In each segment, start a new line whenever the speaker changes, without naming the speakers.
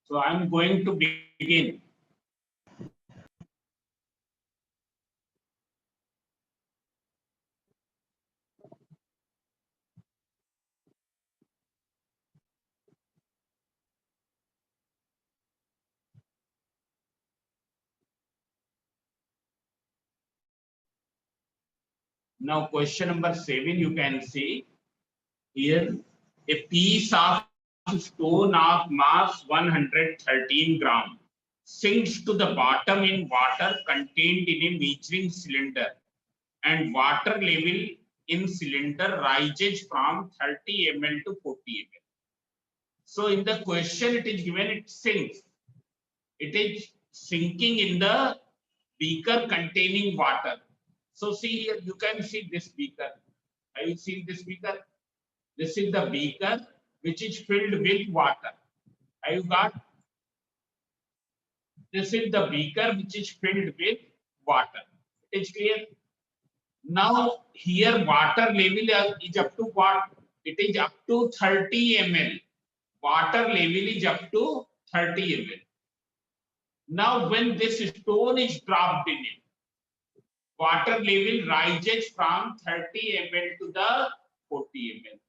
So I am going to begin. Now question number 7, you can see here a piece of stone of mass 113 gram sinks to the bottom in water contained in a measuring cylinder, and water level in cylinder rises from 30 ml to 40 ml. So in the question it is given it sinks. It is sinking in the beaker containing water. So see here, you can see this beaker. Have you seen this beaker? This is the beaker which is filled with water. Have you got? This is the beaker which is filled with water. It is clear? Now here water level is up to what? It is up to 30 ml. Water level is up to 30 ml. Now when this stone is dropped in it, water level rises from 30 ml to the 40 ml.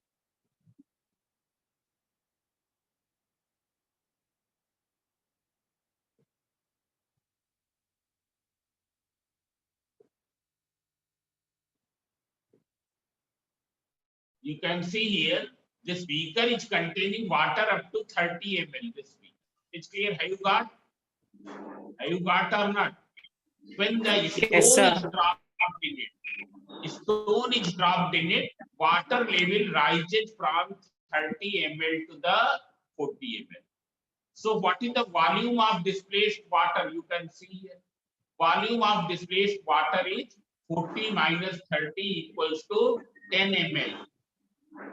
You can see here, this beaker is containing water up to 30 ml. This beaker. It's clear. Have you got? Have you got or not? When the stone is dropped in it, water level rises from 30 ml to the 40 ml. So what is the volume of displaced water? You can see here. Volume of displaced water is 40 minus 30 equals to 10 ml.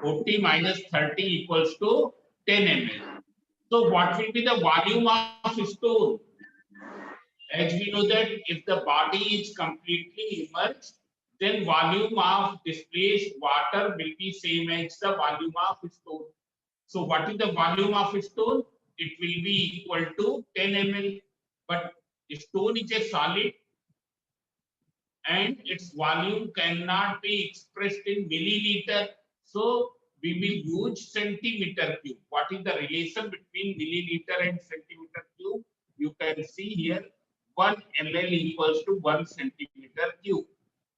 40 minus 30 equals to 10 ml. So what will be the volume of stone? As we know that if the body is completely immersed, then volume of displaced water will be same as the volume of stone. So what is the volume of stone? It will be equal to 10 ml. But stone is a solid and its volume cannot be expressed in milliliter. So we will use centimeter cube. What is the relation between milliliter and centimeter cube? You can see here 1 ml equals to 1 centimeter cube.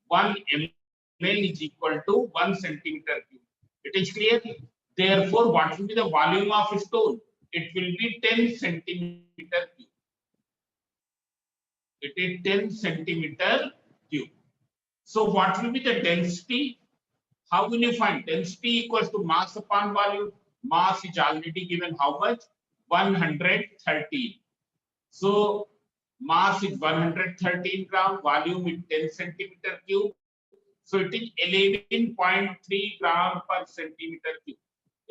1 ml is equal to 1 centimeter cube. It is clear? Therefore, what will be the volume of stone? It will be 10 centimeter cube. It is 10 centimeter cube. So what will be the density? How will you find? Density equals to mass upon volume. Mass is already given how much? 113. So mass is 113 gram, volume is 10 centimeter cube. So it is 11.3 gram per centimeter cube.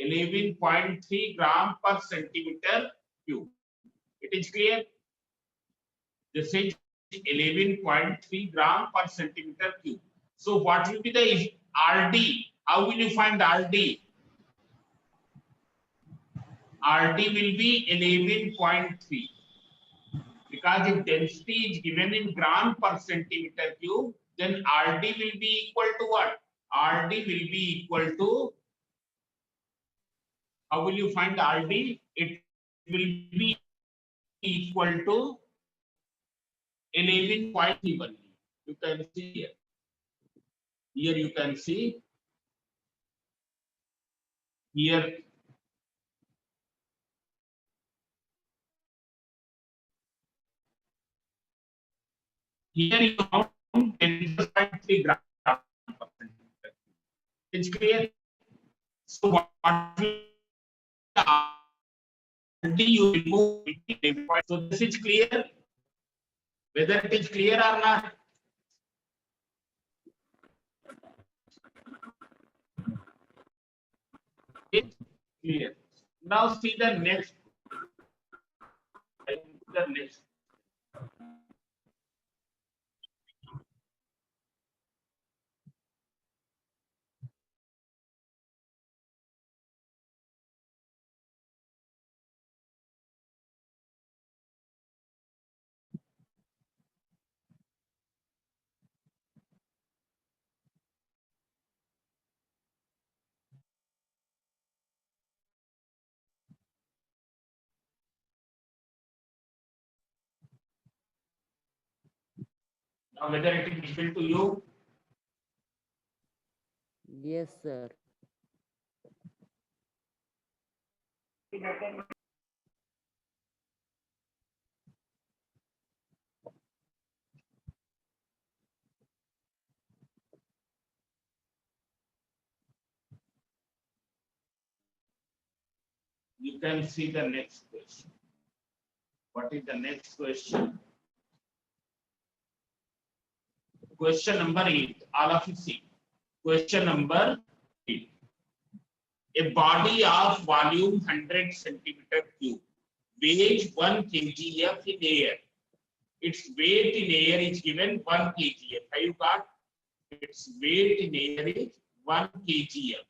11.3 gram per centimeter cube. It is clear? This is 11.3 gram per centimeter cube. So what will be the RD? How will you find RD? RD will be 11.3. Because if density is given in gram per centimeter cube, then RD will be equal to what? RD will be equal to, how will you find RD? It will be equal to 11.3. You can see here. Here you can see. Here. Here you count 10.3 grams per centimeter. It's clear. So what you remove? So this is clear. Whether it is clear or not. It's clear. Now see the next. The next. Now, whether it is visible to you?
Yes, sir.
You can see the next question. What is the next question? Question number 8. All of you see. Question number 8. A body of volume 100 centimeter cube weighs 1 kgf in air. Its weight in air is given 1 kgf. Have you got? Its weight in air is 1 kgf.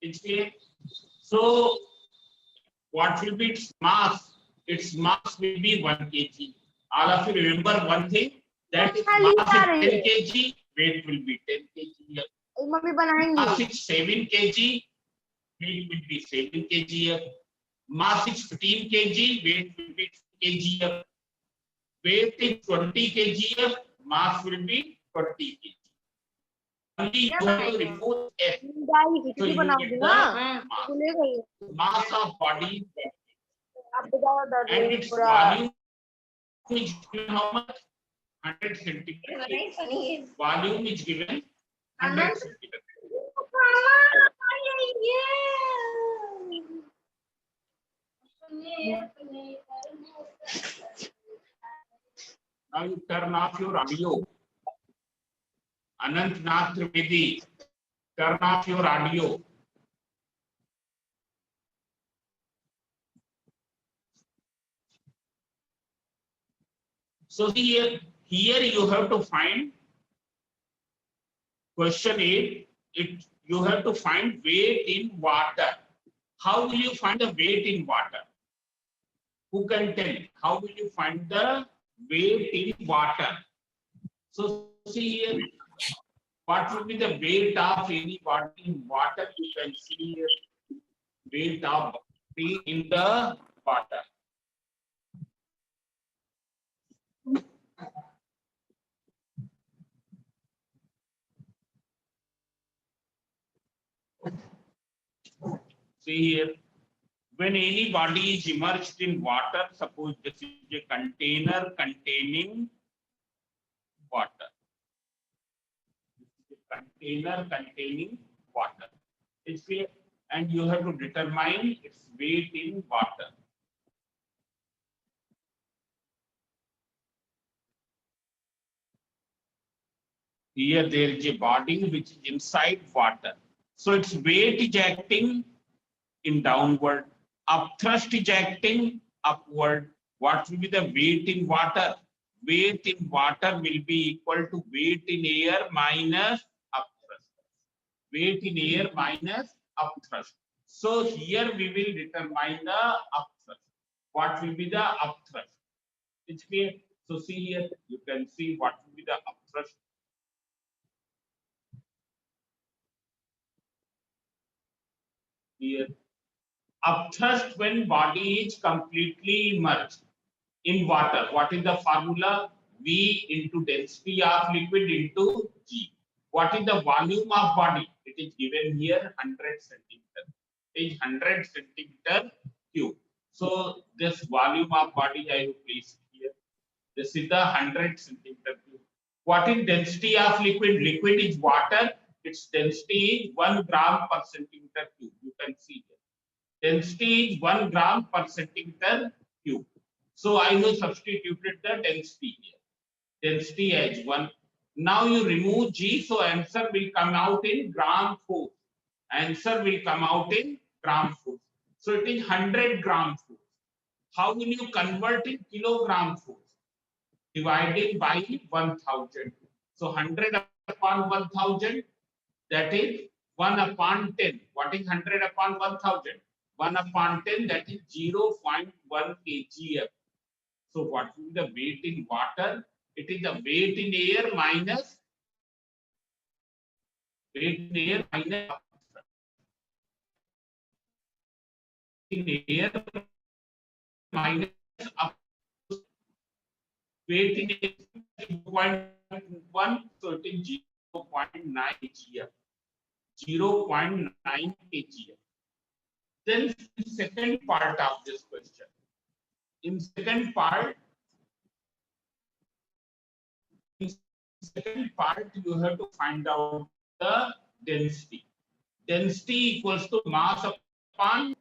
It's clear? So, what will be its mass? Its mass will be 1 kg. All of you remember one thing, that if mass is 10 kg, weight will be 10 kg. Mass is 7 kg, weight will be 7 kg. Mass is 15 kg, weight will be 2 kg. Weight is 20 kg, mass will be 20 kg. Only you have to remove F. So you will get the mass of body and its volume is given how much? 100 centimeter. Volume is given 100 centimeter. Now you turn off your audio. Anant Nath Trivedi, turn off your audio. So here you have to find question 8. You have to find weight in water. How will you find the weight in water? Who can tell? How will you find the weight in water? So see here, what will be the weight of any body in water? You can see here, weight of body in the water. See here, when any body is immersed in water, suppose this is a container containing water. This is a container containing water. It's clear? And you have to determine its weight in water. Here there is a body which is inside water. So its weight is acting in downward. Upthrust is acting upward. What will be the weight in water? Weight in water will be equal to weight in air minus upthrust. Weight in air minus upthrust. So here we will determine the upthrust. What will be the upthrust? It's clear. So see here, you can see what will be the upthrust. Here, upthrust when body is completely immersed in water. What is the formula? V into density of liquid into G. What is the volume of body? It is given here 100 centimeter. It is 100 centimeter cube. So this volume of body I have placed here. This is the 100 centimeter cube. What is density of liquid? Liquid is water. Its density is 1 gram per centimeter cube. You can see here. Density is 1 gram per centimeter cube. So I have substituted the density here. Density as 1. Now you remove G, so answer will come out in gram force. Answer will come out in gram force. So it is 100 gram force. How will you convert in kilogram force? Dividing by 1000. So 100 upon 1000, that is 1 upon 10. What is 100 upon 1000? 1 upon 10, that is 0.1 kgf. So what will be the weight in water? It is the weight in air minus weight in air minus in air minus weight in air 1, so it is 0.9 kgf. 0.9 kgf. Then second part of this question. In second part, you have to find out the density. Density equals to mass upon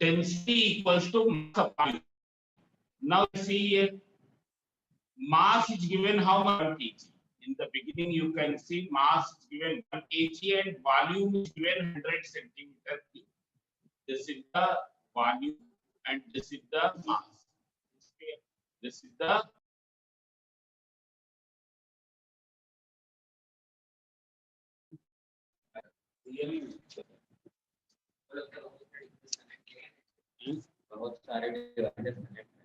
density equals to mass upon. Now see here, mass is given how much? 1 kg. In the beginning, you can see mass is given 1 kg and volume is given 100 centimeter cube. This is the volume and this is the mass. This is the really बहुत सारे devices connect हैं.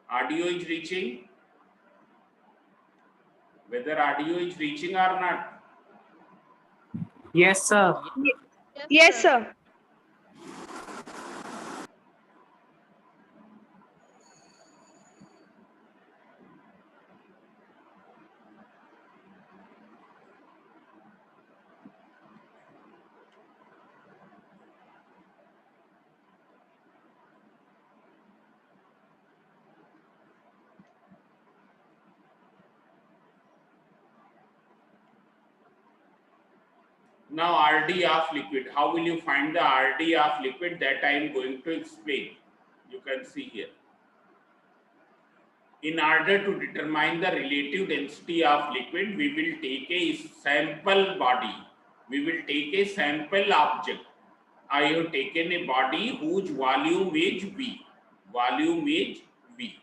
Audio is reaching. Whether audio is reaching or not?
Yes, sir.
Yes, sir.
Now RD of liquid. How will you find the RD of liquid? That I am going to explain. You can see here. In order to determine the relative density of liquid, we will take a sample body. We will take a sample object. I have taken a body whose volume is V. Volume is V.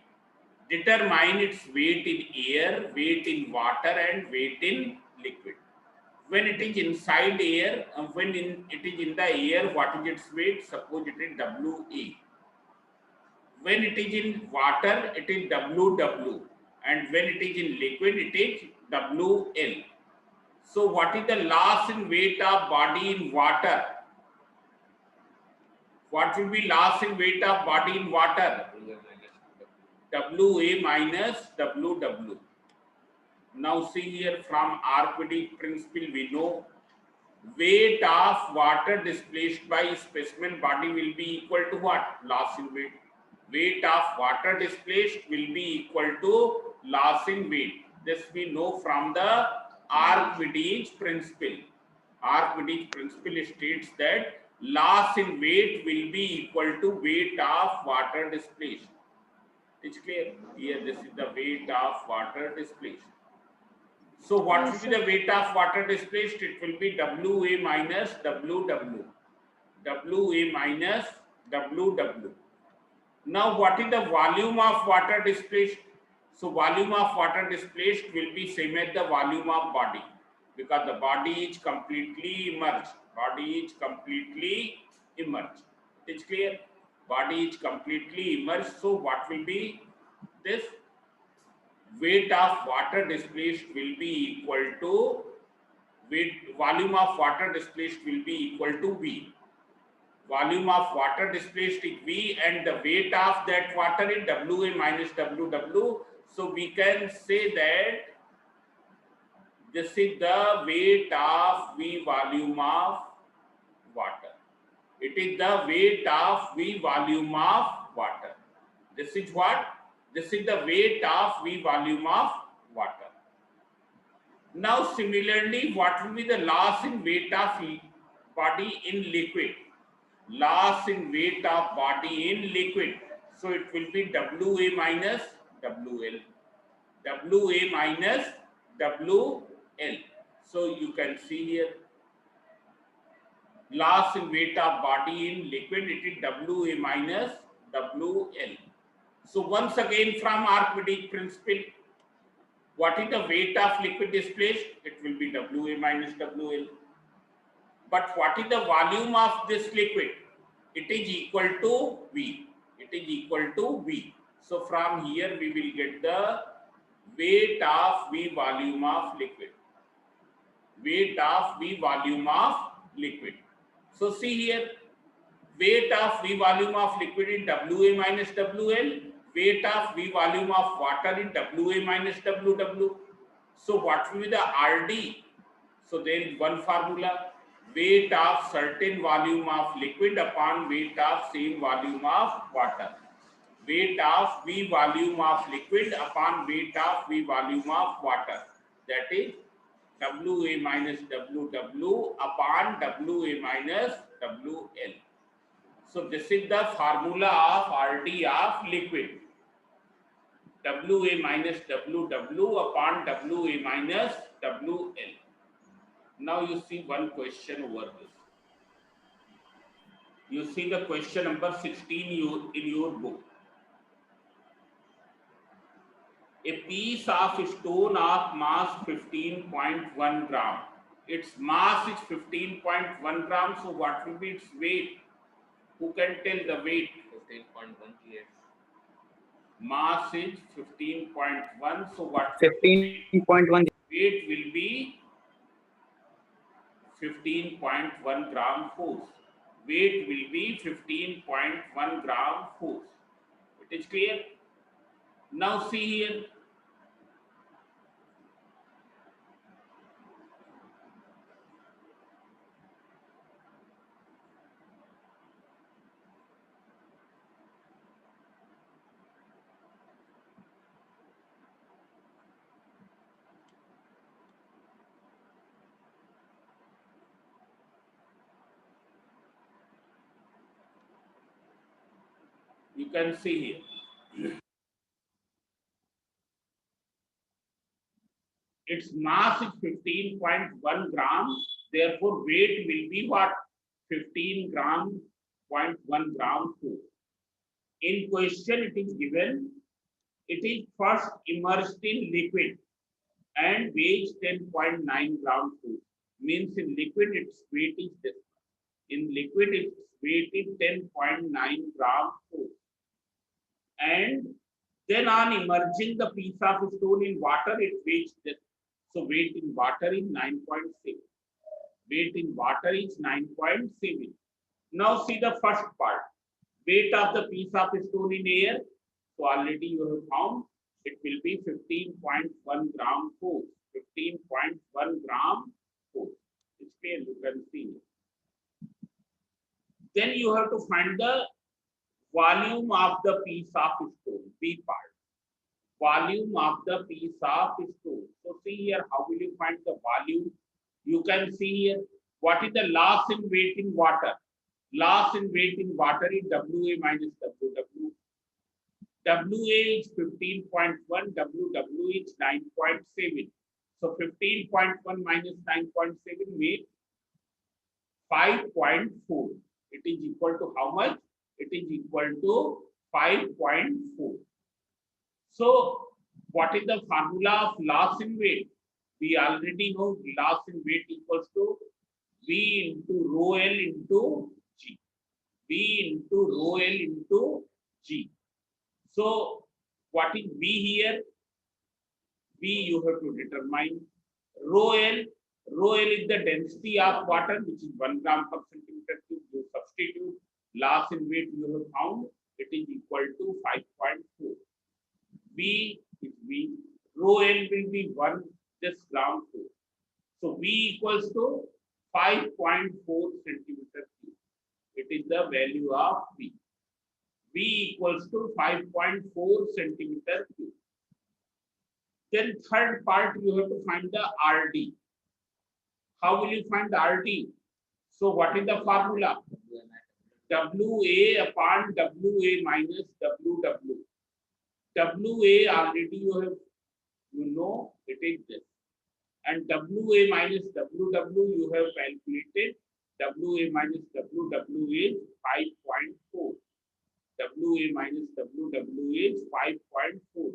Determine its weight in air, weight in water, and weight in liquid. When it is inside air, it is in the air, what is its weight? Suppose it is WA. When it is in water, it is WW, and when it is in liquid, it is WL. So what is the loss in weight of body in water? What will be loss in weight of body in water? WA minus WW. Now see here, from arithmetic principle we know weight of water displaced by specimen body will be equal to what? Loss in weight. Weight of water displaced will be equal to loss in weight. This we know from the Archimedes principle. Archimedes principle states that loss in weight will be equal to weight of water displaced. It's clear? Here this is the weight of water displaced. So what will be the weight of water displaced? It will be WA minus WW. WA minus WW. Now what is the volume of water displaced? So volume of water displaced will be same as the volume of body, because the body is completely immersed. Body is completely immersed. It's clear? Body is completely immersed. So what will be this? Weight of water displaced will be equal to volume of water displaced will be equal to V. Volume of water displaced is V, and the weight of that water is WA minus WW. So we can say that this is the weight of V volume of water. It is the weight of V volume of water. This is what? This is the weight of V volume of water. Now similarly, what will be the loss in weight of body in liquid? Loss in weight of body in liquid. So it will be WA minus WL. WA minus WL. So you can see here, loss in weight of body in liquid, it is WA minus WL. So once again from Archimedes principle, what is the weight of liquid displaced? It will be WA minus WL. But what is the volume of this liquid? It is equal to V. It is equal to V. So from here we will get the weight of V volume of liquid. Weight of V volume of liquid. So see here, weight of V volume of liquid in WA minus WL. Weight of V volume of water in WA minus WW. So what will be the RD? So there is one formula. Weight of certain volume of liquid upon weight of same volume of water. Weight of V volume of liquid upon weight of V volume of water. That is WA minus WW upon WA minus WL. So this is the formula of RD of liquid. WA minus WW upon WA minus WL. Now you see one question over this. You see the question number 16 in your book. A piece of stone of mass 15.1 gram. Its mass is 15.1 gram. So what will be its weight? Who can tell the weight?
15.1 kg.
Mass is 15.1. So what?
15.1.
Weight will be 15.1 gram force. Weight will be 15.1 gram force. It is clear? Now see here. You can see here. Its mass is 15.1 gram. Therefore, weight will be what? 15 gram, 0.1 gram force. In question, it is given, it is first immersed in liquid and weighs 10.9 gram force. Means in liquid, its weight is this. In liquid, its weight is 10.9 gram force. And then on immersing the piece of stone in water, it weighs this. So weight in water is 9.7. Weight in water is 9.7. Now see the first part. Weight of the piece of stone in air. So already you have found it will be 15.1 gram force. 15.1 gram force. It's clear, you can see. Then you have to find the volume of the piece of stone, B part. Volume of the piece of stone. So see here, how will you find the volume? You can see here, what is the loss in weight in water? Loss in weight in water is WA minus WW. WA is 15.1, WW is 9.7. So 15.1 minus 9.7 makes 5.4. It is equal to how much? It is equal to 5.4. So what is the formula of loss in weight? We already know loss in weight equals to V into rho L into G. V into rho L into G. So what is V here? V you have to determine. Rho L. Rho L is the density of water, which is 1 gram per centimeter cube. You substitute loss in weight you have found. It is equal to 5.4. V is V. Rho L will be 1 this gram force. So V equals to 5.4 centimeter cube. It is the value of V. V equals to 5.4 centimeter cube. Then third part you have to find the RD. How will you find the RD? So what is the formula? WA upon WA minus WW. WA already you know it is this. And WA minus WW you have calculated. WA minus WW is 5.4. WA minus WW is 5.4.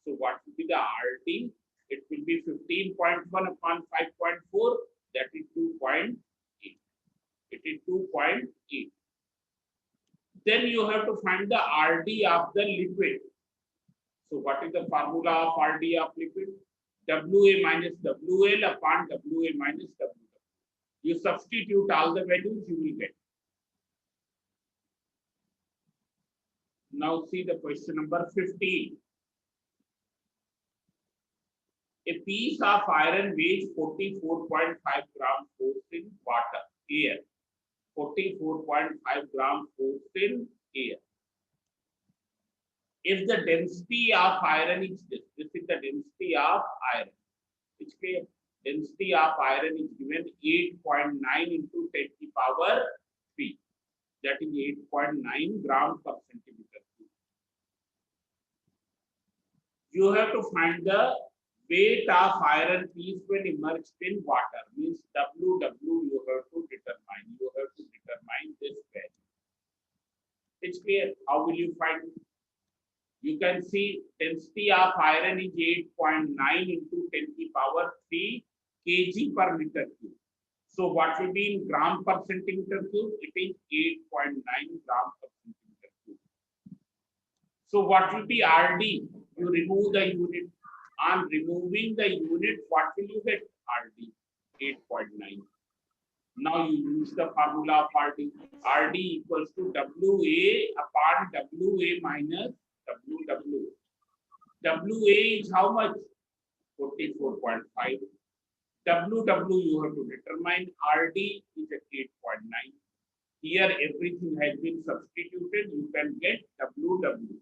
So what will be the RT? It will be 15.1 upon 5.4. That is 2.8. It is 2.8. Then you have to find the RD of the liquid. So what is the formula of RD of liquid? WA minus WL upon WA minus WW. You substitute all the values, you will get. Now see the question number 15. A piece of iron weighs 44.5 gram force in water, air. 44.5 gram force in air. If the density of iron is this is the density of iron. Which density of iron is given 8.9 into 10 to the power 3. That is 8.9 gram per centimeter cube. You have to find the weight of iron piece when immersed in water. Means WW you have to determine. You have to determine this value. It's clear. How will you find it? You can see density of iron is 8.9 into 10 to the power 3 kg per meter cube. So what will be in gram per centimeter cube? It is 8.9 gram per centimeter cube. So what will be RD? You remove the unit. On removing the unit, what will you get? RD 8.9. Now you use the formula of RD. RD equals to WA upon WA minus WW. WA is how much? 44.5. WW you have to determine. RD is at 8.9. Here everything has been substituted. You can get WW.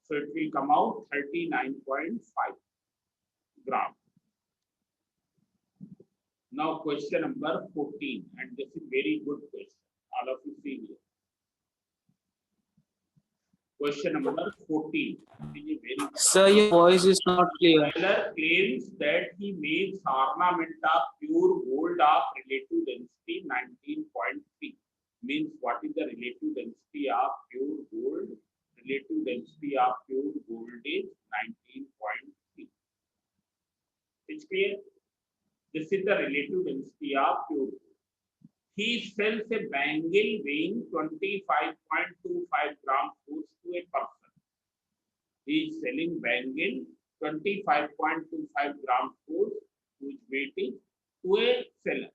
So it will come out 39.5 gram. Now question number 14, and this is very good question. All of you see here. Question number 14. It is a very
Sir, your voice is not clear.
seller claims that he makes ornament of pure gold of relative density 19.3. Means what is the relative density of pure gold? Relative density of pure gold is 19.3. It's clear? This is the relative density of pure gold. He sells a bangle weighing 25.25 gram goods to a person. He is selling bangle 25.25 gram goods whose weight is to a seller.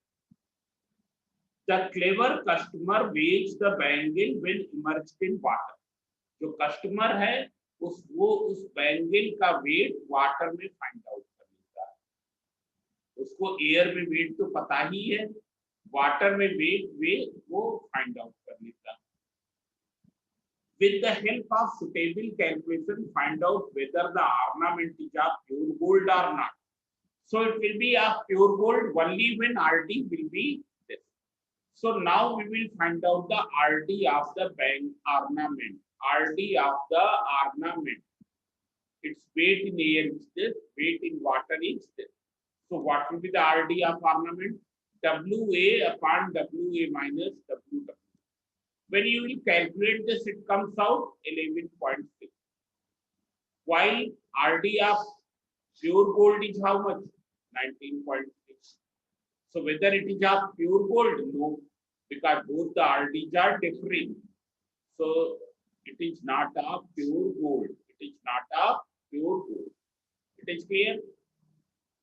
The clever customer weighs the bangle when immersed in water. जो customer है उस bangle का wait water में find out कर लेता है. उसको air में वेट तो पता ही है, वाटर में वेट वो फाइंड आउट कर लेता है. With the help of suitable calculation, find out whether the ornament is of pure gold or not. So it will be of pure gold only when RD will be this. So now we will find out the RD of the ornament. RD of the ornament. Its weight in air is this, weight in water is this. So what will be the RD of ornament? WA upon WA minus WW. When you will calculate this, it comes out 11.6. While RD of pure gold is how much? 19.6. So whether it is of pure gold? No, because both the RDs are differing. So it is not of pure gold. It is not of pure gold. It is clear?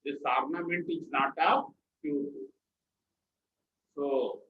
This ornament is not of pure gold. So